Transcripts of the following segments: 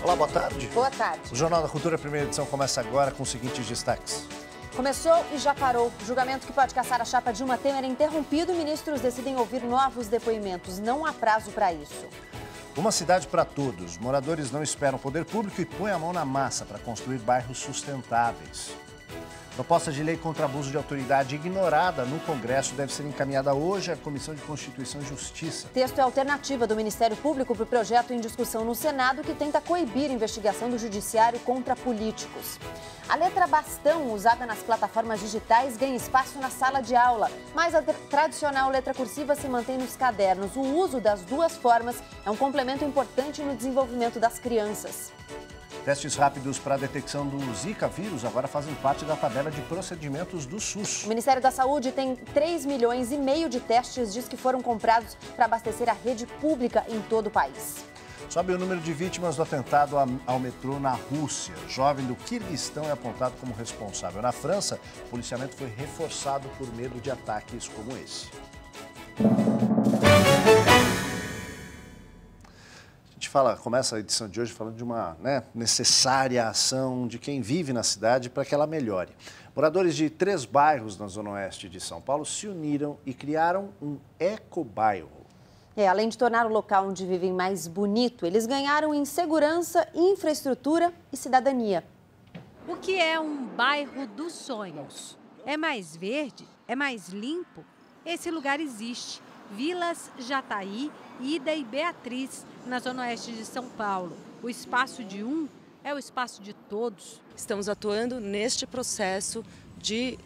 Olá, boa tarde. Boa tarde. O Jornal da Cultura, primeira edição, começa agora com os seguintes destaques. Começou e já parou. O julgamento que pode caçar a chapa Dilma Temer é interrompido. Ministros decidem ouvir novos depoimentos. Não há prazo para isso. Uma cidade para todos. Moradores não esperam o poder público e põem a mão na massa para construir bairros sustentáveis. Proposta de lei contra abuso de autoridade ignorada no Congresso deve ser encaminhada hoje à Comissão de Constituição e Justiça. Texto é alternativa do Ministério Público para o projeto em discussão no Senado que tenta coibir a investigação do Judiciário contra políticos. A letra bastão usada nas plataformas digitais ganha espaço na sala de aula, mas a tradicional letra cursiva se mantém nos cadernos. O uso das duas formas é um complemento importante no desenvolvimento das crianças. Testes rápidos para a detecção do Zika vírus agora fazem parte da tabela de procedimentos do SUS. O Ministério da Saúde tem 3,5 milhões de testes, diz que foram comprados para abastecer a rede pública em todo o país. Sobe o número de vítimas do atentado ao metrô na Rússia. Jovem do Quirguistão é apontado como responsável. Na França, o policiamento foi reforçado por medo de ataques como esse. A gente começa a edição de hoje falando de uma necessária ação de quem vive na cidade para que ela melhore. Moradores de 3 bairros na zona oeste de São Paulo se uniram e criaram um ecobairro. Além de tornar o local onde vivem mais bonito, eles ganharam em segurança, infraestrutura e cidadania. O que é um bairro dos sonhos? É mais verde? É mais limpo? Esse lugar existe. Vilas Jataí, Ida e Beatriz, na zona oeste de São Paulo. O espaço de um é o espaço de todos. Estamos atuando neste processo de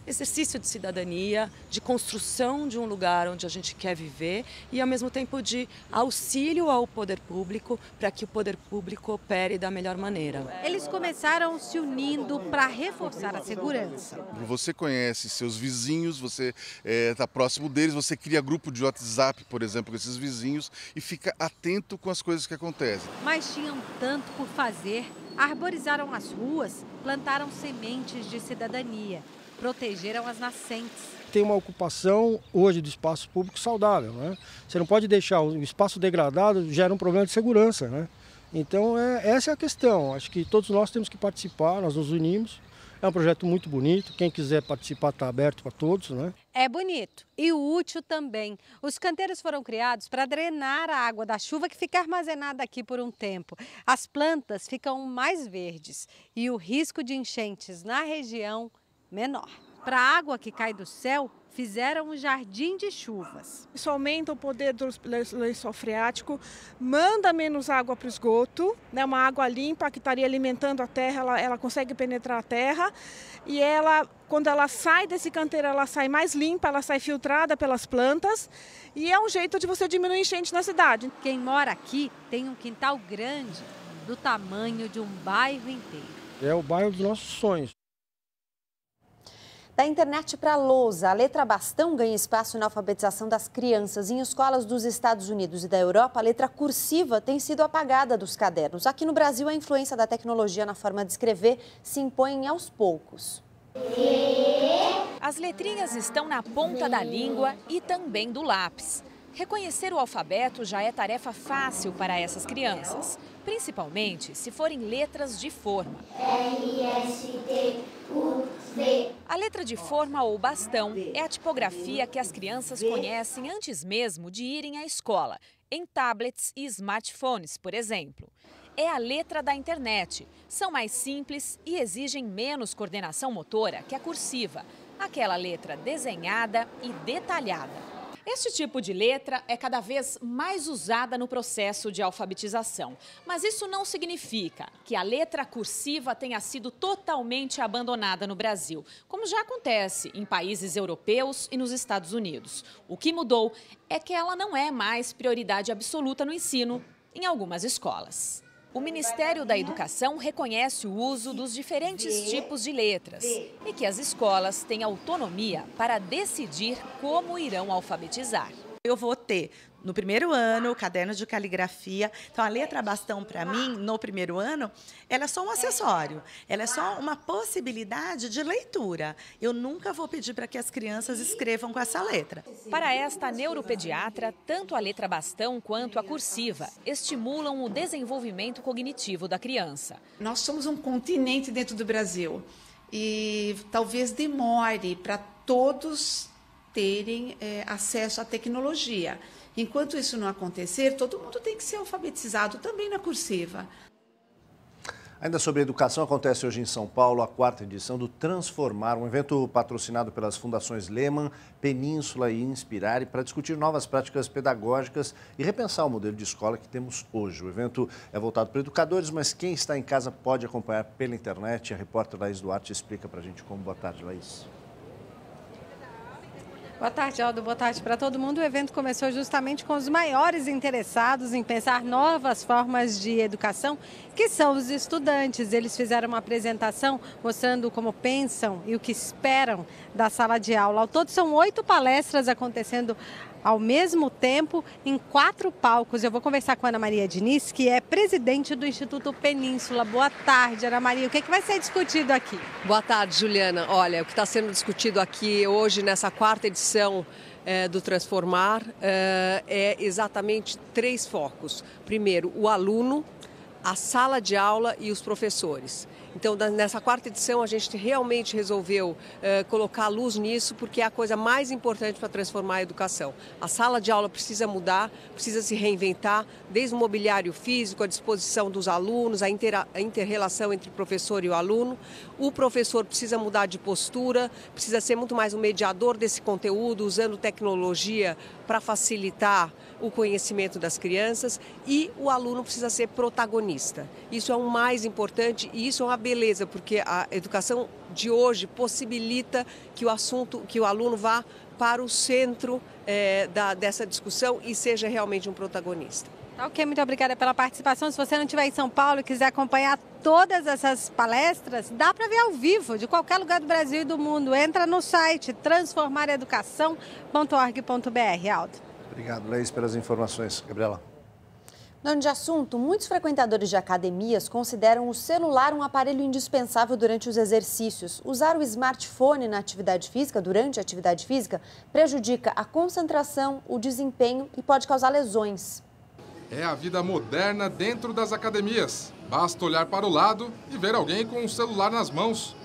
exercício de cidadania, de construção de um lugar onde a gente quer viver e, ao mesmo tempo, de auxílio ao poder público para que o poder público opere da melhor maneira. Eles começaram se unindo para reforçar a segurança. Você conhece seus vizinhos, você está próximo deles, você cria grupo de WhatsApp, por exemplo, com esses vizinhos e fica atento com as coisas que acontecem. Mas tinham tanto por fazer, arborizaram as ruas, plantaram sementes de cidadania, protegeram as nascentes. Tem uma ocupação hoje do espaço público saudável, né? Você não pode deixar o espaço degradado, gera um problema de segurança, né? Então essa é a questão. Acho que todos nós temos que participar, nós nos unimos. É um projeto muito bonito, quem quiser participar está aberto para todos, né? É bonito e útil também. Os canteiros foram criados para drenar a água da chuva que fica armazenada aqui por um tempo. As plantas ficam mais verdes e o risco de enchentes na região menor. Para a água que cai do céu, fizeram um jardim de chuvas. Isso aumenta o poder do lençol freático, manda menos água para o esgoto, né? Uma água limpa que estaria alimentando a terra, ela consegue penetrar a terra e quando ela sai desse canteiro, ela sai mais limpa, ela sai filtrada pelas plantas e é um jeito de você diminuir enchente na cidade. Quem mora aqui tem um quintal grande, do tamanho de um bairro inteiro. É o bairro dos nossos sonhos. Da internet para a lousa, a letra bastão ganha espaço na alfabetização das crianças. Em escolas dos Estados Unidos e da Europa, a letra cursiva tem sido apagada dos cadernos. Aqui no Brasil, a influência da tecnologia na forma de escrever se impõe aos poucos. As letrinhas estão na ponta da língua e também do lápis. Reconhecer o alfabeto já é tarefa fácil para essas crianças, principalmente se forem letras de forma. A letra de forma ou bastão é a tipografia que as crianças conhecem antes mesmo de irem à escola, em tablets e smartphones, por exemplo. É a letra da internet. São mais simples e exigem menos coordenação motora que a cursiva, aquela letra desenhada e detalhada. Este tipo de letra é cada vez mais usada no processo de alfabetização. Mas isso não significa que a letra cursiva tenha sido totalmente abandonada no Brasil, como já acontece em países europeus e nos Estados Unidos. O que mudou é que ela não é mais prioridade absoluta no ensino em algumas escolas. O Ministério da Educação reconhece o uso dos diferentes tipos de letras e que as escolas têm autonomia para decidir como irão alfabetizar. Eu vou ter, no primeiro ano, caderno de caligrafia. Então, a letra bastão, para mim, no primeiro ano, ela é só um acessório. Ela é só uma possibilidade de leitura. Eu nunca vou pedir para que as crianças escrevam com essa letra. Para esta neuropediatra, tanto a letra bastão quanto a cursiva estimulam o desenvolvimento cognitivo da criança. Nós somos um continente dentro do Brasil e talvez demore para todos terem acesso à tecnologia. Enquanto isso não acontecer, todo mundo tem que ser alfabetizado também na cursiva. Ainda sobre educação, acontece hoje em São Paulo a 4ª edição do Transformar, um evento patrocinado pelas fundações Lehman, Península e Inspirare para discutir novas práticas pedagógicas e repensar o modelo de escola que temos hoje. O evento é voltado para educadores, mas quem está em casa pode acompanhar pela internet. A repórter Laís Duarte explica para a gente como. Boa tarde, Laís. Boa tarde, Aldo. Boa tarde para todo mundo. O evento começou justamente com os maiores interessados em pensar novas formas de educação, que são os estudantes. Eles fizeram uma apresentação mostrando como pensam e o que esperam da sala de aula. Ao todo, são 8 palestras acontecendo ao mesmo tempo em 4 palcos. Eu vou conversar com a Ana Maria Diniz, que é presidente do Instituto Península. Boa tarde, Ana Maria. O que vai ser discutido aqui? Boa tarde, Juliana. Olha, o que está sendo discutido aqui hoje, nessa 4ª edição do Transformar, é exatamente 3 focos. Primeiro, o aluno, a sala de aula e os professores. Então, nessa 4ª edição, a gente realmente resolveu colocar luz nisso, porque é a coisa mais importante para transformar a educação. A sala de aula precisa mudar, precisa se reinventar, desde o mobiliário físico, a disposição dos alunos, a inter-relação entre o professor e o aluno. O professor precisa mudar de postura, precisa ser muito mais um mediador desse conteúdo, usando tecnologia para facilitar o conhecimento das crianças, e o aluno precisa ser protagonista. Isso é o mais importante e isso é uma beleza, porque a educação de hoje possibilita que o aluno vá para o centro dessa discussão e seja realmente um protagonista. Ok, muito obrigada pela participação. Se você não estiver em São Paulo e quiser acompanhar todas essas palestras, dá para ver ao vivo, de qualquer lugar do Brasil e do mundo. Entra no site transformareducação.org.br. Aldo. Obrigado, Laís, pelas informações. Gabriela. Mudando de assunto, muitos frequentadores de academias consideram o celular um aparelho indispensável durante os exercícios. Usar o smartphone na atividade física, durante a atividade física, prejudica a concentração, o desempenho e pode causar lesões. É a vida moderna dentro das academias. Basta olhar para o lado e ver alguém com um celular nas mãos.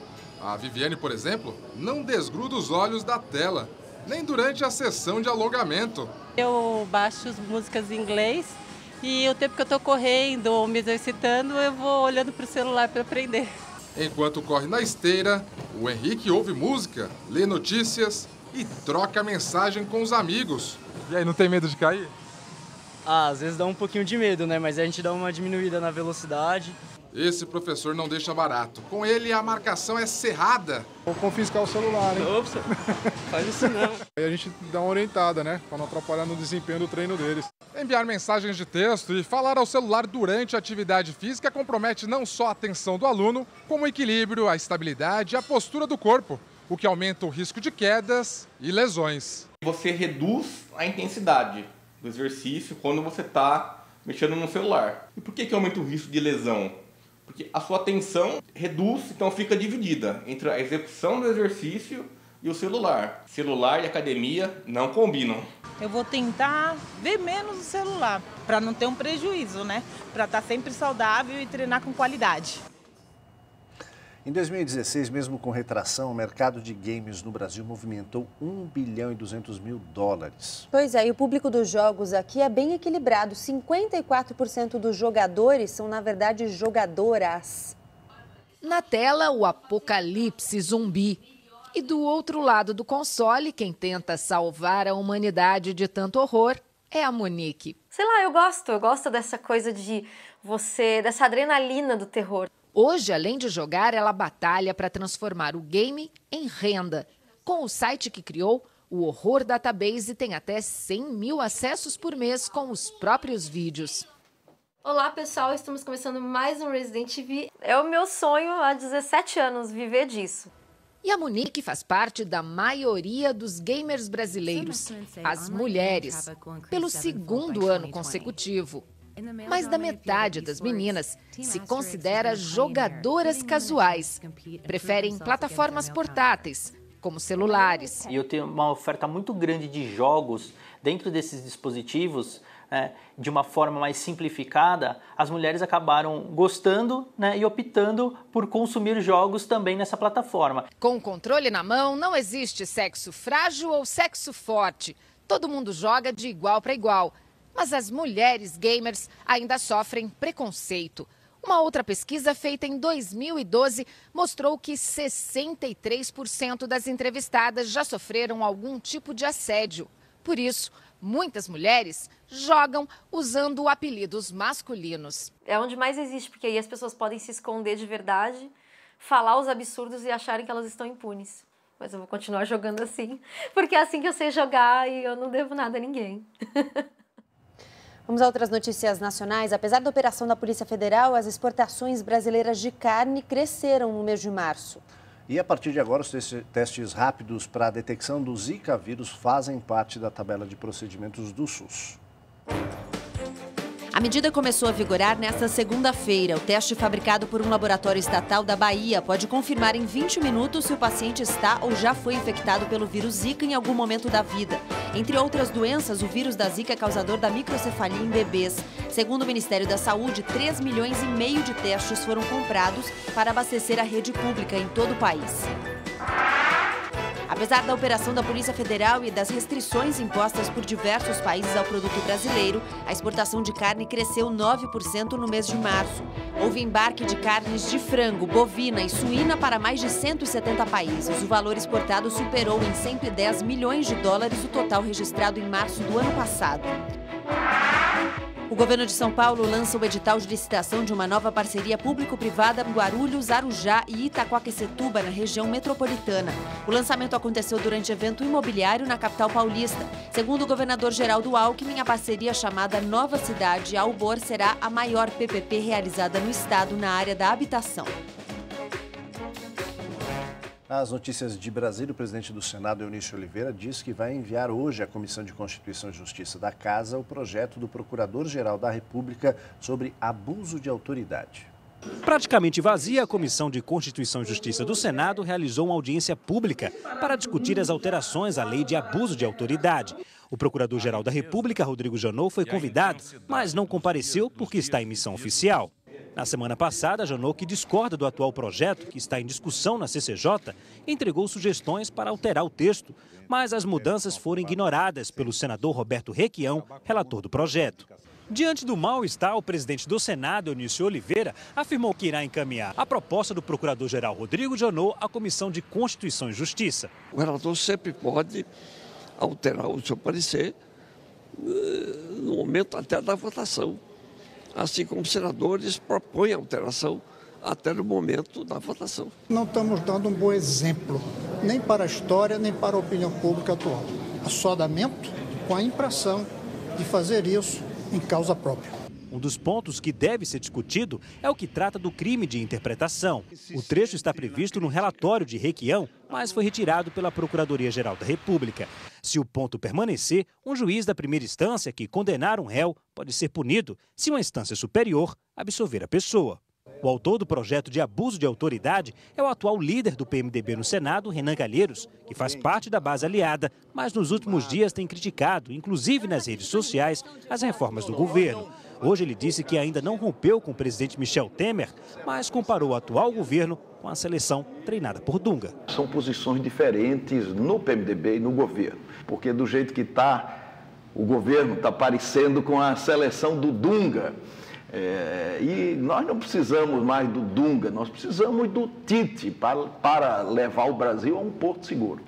A Viviane, por exemplo, não desgruda os olhos da tela, nem durante a sessão de alongamento. Eu baixo músicas em inglês e o tempo que eu estou correndo ou me exercitando, eu vou olhando para o celular para aprender. Enquanto corre na esteira, o Henrique ouve música, lê notícias e troca mensagem com os amigos. E aí, não tem medo de cair? Às vezes dá um pouquinho de medo, né? Mas a gente dá uma diminuída na velocidade. Esse professor não deixa barato. Com ele, a marcação é cerrada. Vou confiscar o celular, hein? Ops, faz isso não. Aí a gente dá uma orientada, né? Para não atrapalhar no desempenho do treino deles. Enviar mensagens de texto e falar ao celular durante a atividade física compromete não só a atenção do aluno, como o equilíbrio, a estabilidade e a postura do corpo, o que aumenta o risco de quedas e lesões. Você reduz a intensidade do exercício quando você está mexendo no celular. E por que aumenta o risco de lesão? Porque a sua atenção reduz, então fica dividida entre a execução do exercício e o celular. Celular e academia não combinam. Eu vou tentar ver menos o celular, para não ter um prejuízo, né? Para estar sempre saudável e treinar com qualidade. Em 2016, mesmo com retração, o mercado de games no Brasil movimentou 1 bilhão e 200 mil dólares. Pois é, e o público dos jogos aqui é bem equilibrado. 54% dos jogadores são, na verdade, jogadoras. Na tela, o apocalipse zumbi. E do outro lado do console, quem tenta salvar a humanidade de tanto horror é a Monique. Sei lá, eu gosto dessa coisa dessa adrenalina do terror. Hoje, além de jogar, ela batalha para transformar o game em renda. Com o site que criou, o Horror Database tem até 100 mil acessos por mês com os próprios vídeos. Olá pessoal, estamos começando mais um Resident Evil. É o meu sonho há 17 anos viver disso. E a Monique faz parte da maioria dos gamers brasileiros, as mulheres, pelo 2º ano consecutivo. Mais da metade das meninas se considera jogadoras casuais. Preferem plataformas portáteis, como celulares. E eu tenho uma oferta muito grande de jogos dentro desses dispositivos, de uma forma mais simplificada. As mulheres acabaram gostando, e optando por consumir jogos também nessa plataforma. Com o controle na mão, não existe sexo frágil ou sexo forte. Todo mundo joga de igual para igual. Mas as mulheres gamers ainda sofrem preconceito. Uma outra pesquisa feita em 2012 mostrou que 63% das entrevistadas já sofreram algum tipo de assédio. Por isso, muitas mulheres jogam usando apelidos masculinos. É onde mais existe, porque aí as pessoas podem se esconder de verdade, falar os absurdos e acharem que elas estão impunes. Mas eu vou continuar jogando assim, porque é assim que eu sei jogar e eu não devo nada a ninguém. Vamos a outras notícias nacionais. Apesar da operação da Polícia Federal, as exportações brasileiras de carne cresceram no mês de março. E a partir de agora, os testes rápidos para a detecção do Zika vírus fazem parte da tabela de procedimentos do SUS. A medida começou a vigorar nesta segunda-feira. O teste fabricado por um laboratório estatal da Bahia pode confirmar em 20 minutos se o paciente está ou já foi infectado pelo vírus Zika em algum momento da vida. Entre outras doenças, o vírus da Zika é causador da microcefalia em bebês. Segundo o Ministério da Saúde, 3,5 milhões de testes foram comprados para abastecer a rede pública em todo o país. Apesar da operação da Polícia Federal e das restrições impostas por diversos países ao produto brasileiro, a exportação de carne cresceu 9% no mês de março. Houve embarque de carnes de frango, bovina e suína para mais de 170 países. O valor exportado superou em 110 milhões de dólares o total registrado em março do ano passado. O governo de São Paulo lança o edital de licitação de uma nova parceria público-privada em Guarulhos, Arujá e Itaquaquecetuba, na região metropolitana. O lançamento aconteceu durante evento imobiliário na capital paulista. Segundo o governador Geraldo Alckmin, a parceria chamada Nova Cidade Albor será a maior PPP realizada no estado na área da habitação. Nas notícias de Brasília, o presidente do Senado, Eunício Oliveira, disse que vai enviar hoje à Comissão de Constituição e Justiça da Casa o projeto do Procurador-Geral da República sobre abuso de autoridade. Praticamente vazia, a Comissão de Constituição e Justiça do Senado realizou uma audiência pública para discutir as alterações à lei de abuso de autoridade. O Procurador-Geral da República, Rodrigo Janot, foi convidado, mas não compareceu porque está em missão oficial. Na semana passada, Janot, que discorda do atual projeto, que está em discussão na CCJ, entregou sugestões para alterar o texto, mas as mudanças foram ignoradas pelo senador Roberto Requião, relator do projeto. Diante do mal-estar, o presidente do Senado, Eunício Oliveira, afirmou que irá encaminhar a proposta do procurador-geral Rodrigo Janot à Comissão de Constituição e Justiça. O relator sempre pode alterar o seu parecer no momento até da votação. Assim como os senadores propõem alteração até no momento da votação. Não estamos dando um bom exemplo, nem para a história, nem para a opinião pública atual. Assodamento com a impressão de fazer isso em causa própria. Um dos pontos que deve ser discutido é o que trata do crime de interpretação. O trecho está previsto no relatório de Requião, mas foi retirado pela Procuradoria-Geral da República. Se o ponto permanecer, um juiz da primeira instância que condenar um réu pode ser punido se uma instância superior absolver a pessoa. O autor do projeto de abuso de autoridade é o atual líder do PMDB no Senado, Renan Calheiros, que faz parte da base aliada, mas nos últimos dias tem criticado, inclusive nas redes sociais, as reformas do governo. Hoje ele disse que ainda não rompeu com o presidente Michel Temer, mas comparou o atual governo com a seleção treinada por Dunga. São posições diferentes no PMDB e no governo, porque do jeito que está, o governo está parecendo com a seleção do Dunga. E nós não precisamos mais do Dunga, nós precisamos do Tite para levar o Brasil a um porto seguro.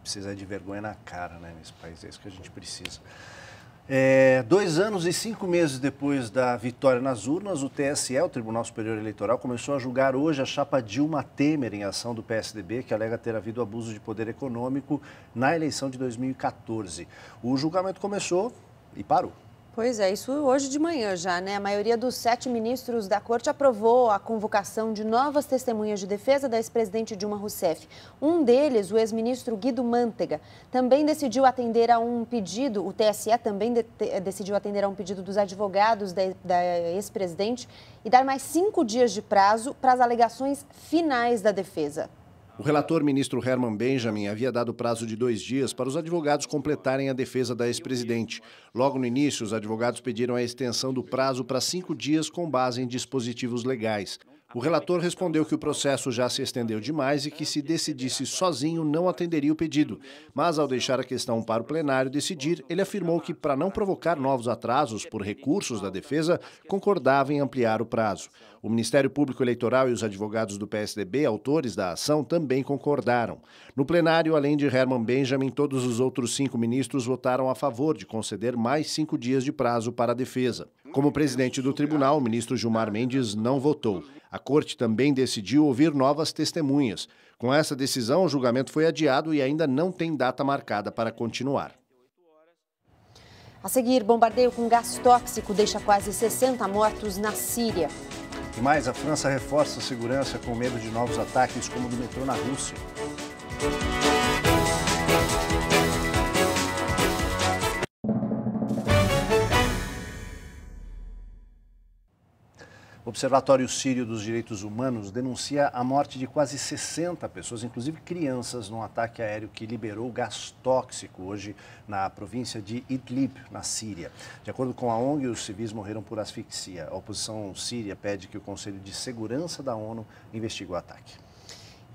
Precisa de vergonha na cara, né, nesse país, é isso que a gente precisa. 2 anos e 5 meses depois da vitória nas urnas, o TSE, o Tribunal Superior Eleitoral, começou a julgar hoje a chapa Dilma Temer em ação do PSDB, que alega ter havido abuso de poder econômico na eleição de 2014. O julgamento começou e parou. Pois é, isso hoje de manhã já, né? A maioria dos 7 ministros da corte aprovou a convocação de novas testemunhas de defesa da ex-presidente Dilma Rousseff. Um deles, o ex-ministro Guido Mantega, também decidiu atender a um pedido, o TSE também decidiu atender a um pedido dos advogados da ex-presidente e dar mais 5 dias de prazo para as alegações finais da defesa. O relator ministro Herman Benjamin havia dado prazo de 2 dias para os advogados completarem a defesa da ex-presidente. Logo no início, os advogados pediram a extensão do prazo para 5 dias com base em dispositivos legais. O relator respondeu que o processo já se estendeu demais e que, se decidisse sozinho, não atenderia o pedido. Mas, ao deixar a questão para o plenário decidir, ele afirmou que, para não provocar novos atrasos por recursos da defesa, concordava em ampliar o prazo. O Ministério Público Eleitoral e os advogados do PSDB, autores da ação, também concordaram. No plenário, além de Herman Benjamin, todos os outros 5 ministros votaram a favor de conceder mais 5 dias de prazo para a defesa. Como presidente do tribunal, o ministro Gilmar Mendes não votou. A corte também decidiu ouvir novas testemunhas. Com essa decisão, o julgamento foi adiado e ainda não tem data marcada para continuar. A seguir, bombardeio com gás tóxico deixa quase 60 mortos na Síria. E mais, a França reforça a segurança com medo de novos ataques como o do metrô na Rússia. O Observatório Sírio dos Direitos Humanos denuncia a morte de quase 60 pessoas, inclusive crianças, num ataque aéreo que liberou gás tóxico hoje na província de Idlib, na Síria. De acordo com a ONG, os civis morreram por asfixia. A oposição síria pede que o Conselho de Segurança da ONU investigue o ataque.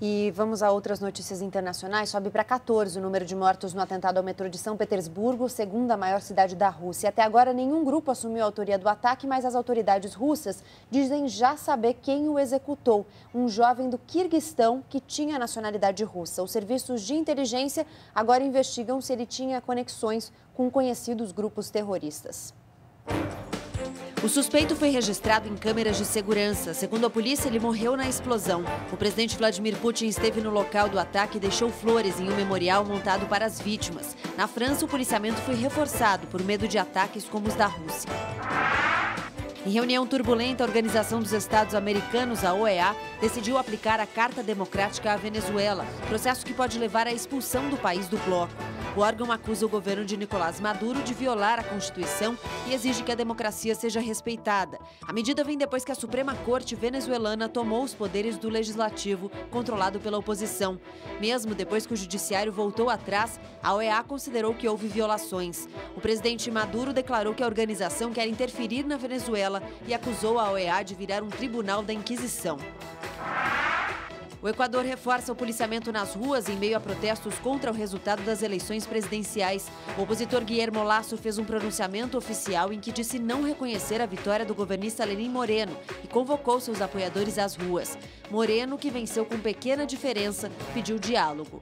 E vamos a outras notícias internacionais. Sobe para 14 o número de mortos no atentado ao metrô de São Petersburgo, segunda maior cidade da Rússia. Até agora, nenhum grupo assumiu a autoria do ataque, mas as autoridades russas dizem já saber quem o executou. Um jovem do Quirguistão que tinha nacionalidade russa. Os serviços de inteligência agora investigam se ele tinha conexões com conhecidos grupos terroristas. O suspeito foi registrado em câmeras de segurança. Segundo a polícia, ele morreu na explosão. O presidente Vladimir Putin esteve no local do ataque e deixou flores em um memorial montado para as vítimas. Na França, o policiamento foi reforçado por medo de ataques como os da Rússia. Em reunião turbulenta, a Organização dos Estados Americanos, a OEA, decidiu aplicar a Carta Democrática à Venezuela, processo que pode levar à expulsão do país do bloco. O órgão acusa o governo de Nicolás Maduro de violar a Constituição e exige que a democracia seja respeitada. A medida vem depois que a Suprema Corte venezuelana tomou os poderes do legislativo, controlado pela oposição. Mesmo depois que o judiciário voltou atrás, a OEA considerou que houve violações. O presidente Maduro declarou que a organização quer interferir na Venezuela e acusou a OEA de virar um tribunal da Inquisição. O Equador reforça o policiamento nas ruas em meio a protestos contra o resultado das eleições presidenciais. O opositor Guillermo Lasso fez um pronunciamento oficial em que disse não reconhecer a vitória do governista Lenín Moreno e convocou seus apoiadores às ruas. Moreno, que venceu com pequena diferença, pediu diálogo.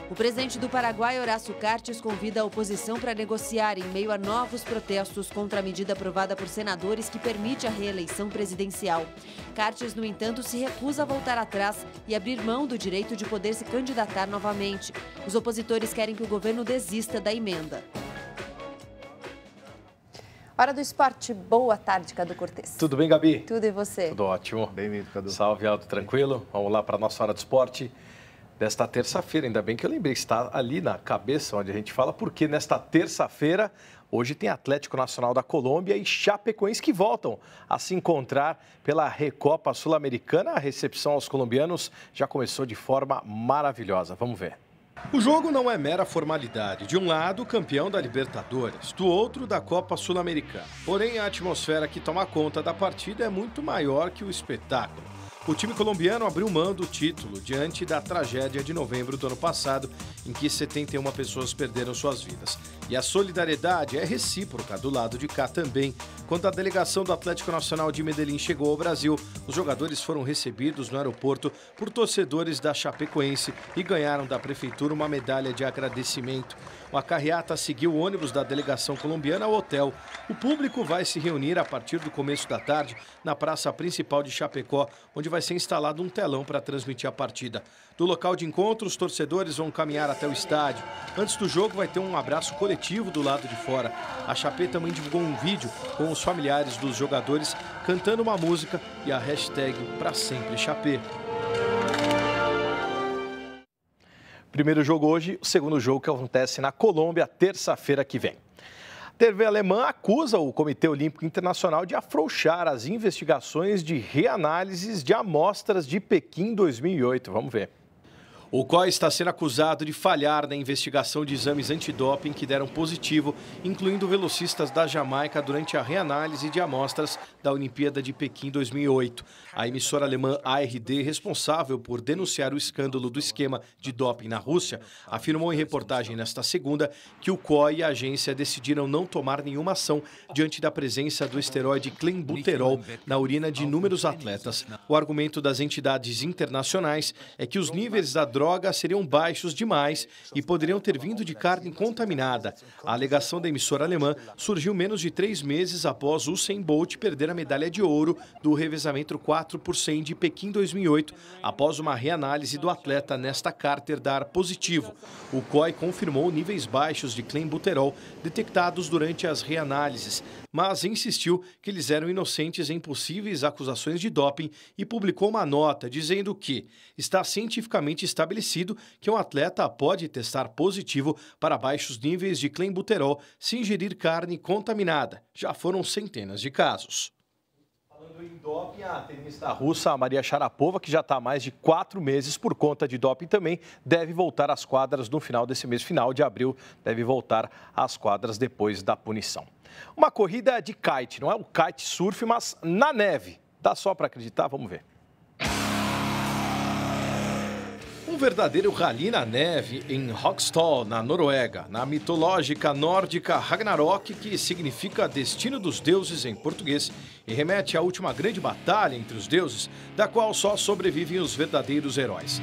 O presidente do Paraguai, Horácio Cartes, convida a oposição para negociar em meio a novos protestos contra a medida aprovada por senadores que permite a reeleição presidencial. Cartes, no entanto, se recusa a voltar atrás e abrir mão do direito de poder se candidatar novamente. Os opositores querem que o governo desista da emenda. Hora do esporte. Boa tarde, Cadu Cortez. Tudo bem, Gabi? Tudo, e você? Tudo ótimo. Bem-vindo, Cadu. Salve, Aldo, tranquilo? Vamos lá para a nossa hora do esporte. Desta terça-feira, ainda bem que eu lembrei, está ali na cabeça onde a gente fala, porque nesta terça-feira, hoje tem Atlético Nacional da Colômbia e Chapecoense que voltam a se encontrar pela Recopa Sul-Americana. A recepção aos colombianos já começou de forma maravilhosa. Vamos ver. O jogo não é mera formalidade. De um lado, o campeão da Libertadores, do outro, da Copa Sul-Americana. Porém, a atmosfera que toma conta da partida é muito maior que o espetáculo. O time colombiano abriu mão do título diante da tragédia de novembro do ano passado, em que 71 pessoas perderam suas vidas. E a solidariedade é recíproca do lado de cá também. Quando a delegação do Atlético Nacional de Medellín chegou ao Brasil, os jogadores foram recebidos no aeroporto por torcedores da Chapecoense e ganharam da prefeitura uma medalha de agradecimento. A carreata seguiu o ônibus da delegação colombiana ao hotel. O público vai se reunir a partir do começo da tarde na praça principal de Chapecó, onde vai vai ser instalado um telão para transmitir a partida. Do local de encontro, os torcedores vão caminhar até o estádio. Antes do jogo, vai ter um abraço coletivo do lado de fora. A Chape também divulgou um vídeo com os familiares dos jogadores cantando uma música e a hashtag Pra Sempre Chape. Primeiro jogo hoje, o segundo jogo que acontece na Colômbia, terça-feira que vem. A TV alemã acusa o Comitê Olímpico Internacional de afrouxar as investigações de reanálises de amostras de Pequim 2008. Vamos ver. O COI está sendo acusado de falhar na investigação de exames antidoping que deram positivo, incluindo velocistas da Jamaica durante a reanálise de amostras da Olimpíada de Pequim 2008. A emissora alemã ARD, responsável por denunciar o escândalo do esquema de doping na Rússia, afirmou em reportagem nesta segunda que o COI e a agência decidiram não tomar nenhuma ação diante da presença do esteroide clenbuterol na urina de inúmeros atletas. O argumento das entidades internacionais é que os níveis da droga seriam baixos demais e poderiam ter vindo de carne contaminada. A alegação da emissora alemã surgiu menos de 3 meses após Usain Bolt perder a medalha de ouro do revezamento 4x100 de Pequim 2008, após uma reanálise do atleta Nesta Carter dar positivo. O COI confirmou níveis baixos de clenbuterol detectados durante as reanálises, mas insistiu que eles eram inocentes em possíveis acusações de doping e publicou uma nota dizendo que está cientificamente estabelecido que um atleta pode testar positivo para baixos níveis de clenbuterol se ingerir carne contaminada. Já foram centenas de casos. Falando em doping, a tenista russa Maria Sharapova, que já está há mais de 4 meses por conta de doping também, deve voltar às quadras no final desse mês, final de abril, deve voltar às quadras depois da punição. Uma corrida de kite, não é o kite surf, mas na neve. Dá só para acreditar? Vamos ver. Um verdadeiro rally na neve em Hogstall, na Noruega, na mitológica nórdica Ragnarok, que significa destino dos deuses em português e remete à última grande batalha entre os deuses, da qual só sobrevivem os verdadeiros heróis.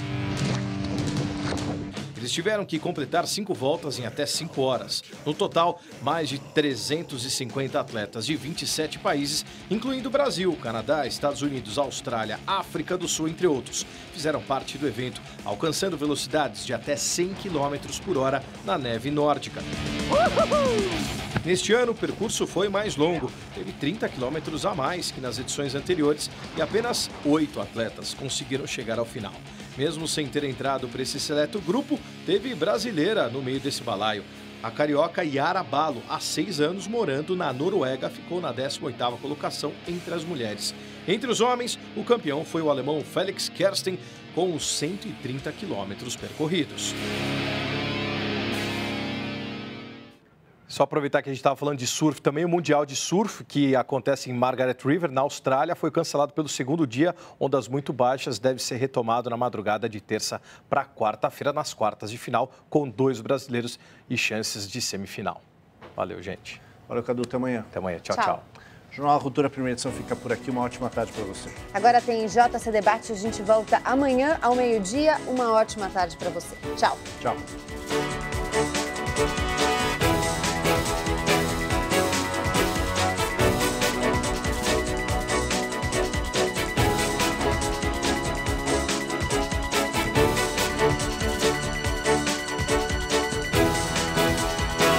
Eles tiveram que completar 5 voltas em até 5 horas. No total, mais de 350 atletas de 27 países, incluindo Brasil, Canadá, Estados Unidos, Austrália, África do Sul, entre outros, fizeram parte do evento, alcançando velocidades de até 100 km por hora na neve nórdica. Neste ano, o percurso foi mais longo, teve 30 km a mais que nas edições anteriores e apenas 8 atletas conseguiram chegar ao final. Mesmo sem ter entrado para esse seleto grupo, teve brasileira no meio desse balaio. A carioca Yara Balo, há 6 anos morando na Noruega, ficou na 18ª colocação entre as mulheres. Entre os homens, o campeão foi o alemão Felix Kersten, com os 130 quilômetros percorridos. Só aproveitar que a gente estava falando de surf também, o Mundial de Surf, que acontece em Margaret River, na Austrália, foi cancelado pelo segundo dia. Ondas muito baixas, deve ser retomado na madrugada de terça para quarta-feira, nas quartas de final, com 2 brasileiros e chances de semifinal. Valeu, gente. Valeu, Cadu. Até amanhã. Até amanhã. Tchau, tchau. Jornal Cultura, primeira edição, fica por aqui. Uma ótima tarde para você. Agora tem JC Debate. A gente volta amanhã ao meio-dia. Uma ótima tarde para você. Tchau. Tchau.